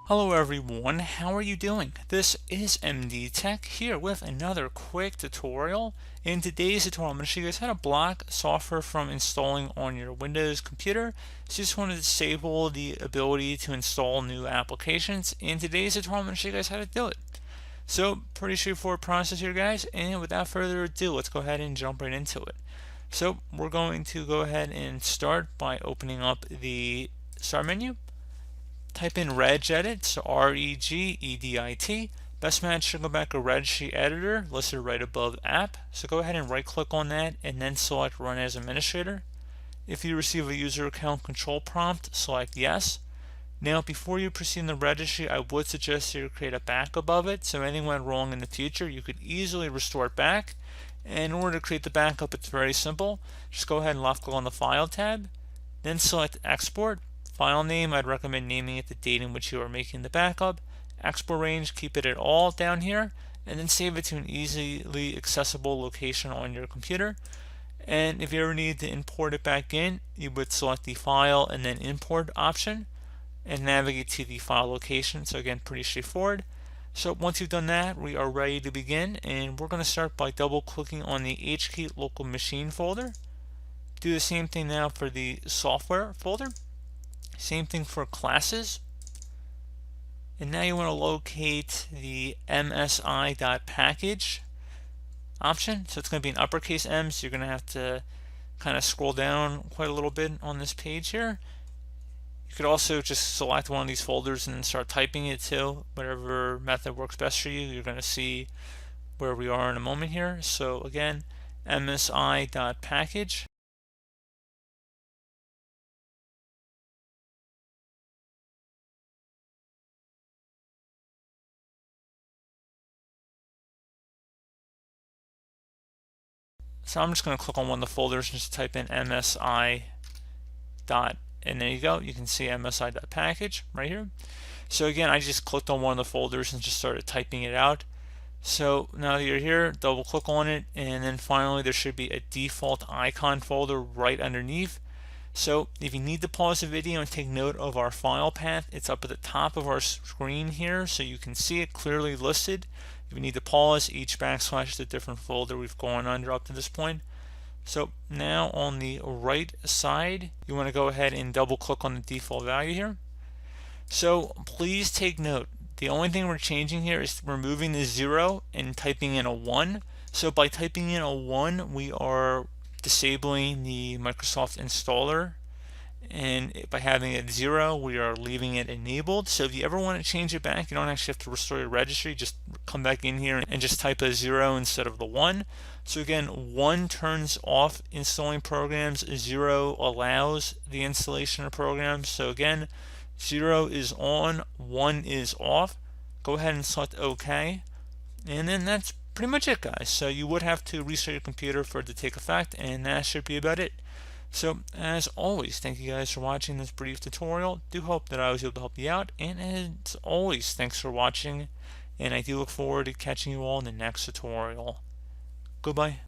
Hello everyone, how are you doing? This is MD Tech here with another quick tutorial. In today's tutorial, I'm going to show you guys how to block software from installing on your Windows computer. So just want to disable the ability to install new applications. In today's tutorial, I'm going to show you guys how to do it. So pretty straightforward process here, guys, and without further ado, let's go ahead and jump right into it. So we're going to go ahead and start by opening up the start menu. Type in regedit, so regedit. Best match to go back to Registry Editor listed right above App. So go ahead and right click on that and then select Run as Administrator. If you receive a user account control prompt, select Yes. Now before you proceed in the registry, I would suggest you create a backup of it, so if anything went wrong in the future you could easily restore it back. And in order to create the backup, it's very simple. Just go ahead and left click on the File tab, then select Export. File name, I'd recommend naming it the date in which you are making the backup. Export range, keep it at all down here, and then save it to an easily accessible location on your computer. And if you ever need to import it back in, you would select the File and then Import option and navigate to the file location. So again, pretty straightforward. So once you've done that, we are ready to begin, and we're going to start by double clicking on the HKey local machine folder. Do the same thing now for the software folder. Same thing for classes. And now you want to locate the msi.package option. So it's going to be an uppercase M, so you're going to have to kind of scroll down quite a little bit on this page here. You could also just select one of these folders and start typing it too. Whatever method works best for you. You're going to see where we are in a moment here. So again, msi.package. So I'm just going to click on one of the folders and just type in msi dot, and there you go. You can see msi.package right here. So again, I just clicked on one of the folders and just started typing it out. So now that you're here, double click on it, and then finally there should be a default icon folder right underneath. So if you need to pause the video and take note of our file path, it's up at the top of our screen here so you can see it clearly listed. If you need to pause, each backslash is a different folder we've gone under up to this point. So now on the right side, you want to go ahead and double click on the default value here. So please take note, the only thing we're changing here is removing the 0 and typing in a 1. So by typing in a 1, we are disabling the Microsoft installer, and by having it 0, we are leaving it enabled. So if you ever want to change it back, you don't actually have to restore your registry. Just come back in here and just type a 0 instead of the 1. So again, 1 turns off installing programs, 0 allows the installation of programs. So again, 0 is on, 1 is off. Go ahead and select OK, and then that's pretty much it, guys. So you would have to restart your computer for it to take effect, and that should be about it. So as always, thank you guys for watching this brief tutorial. Do hope that I was able to help you out, and as always, thanks for watching, and I do look forward to catching you all in the next tutorial. Goodbye.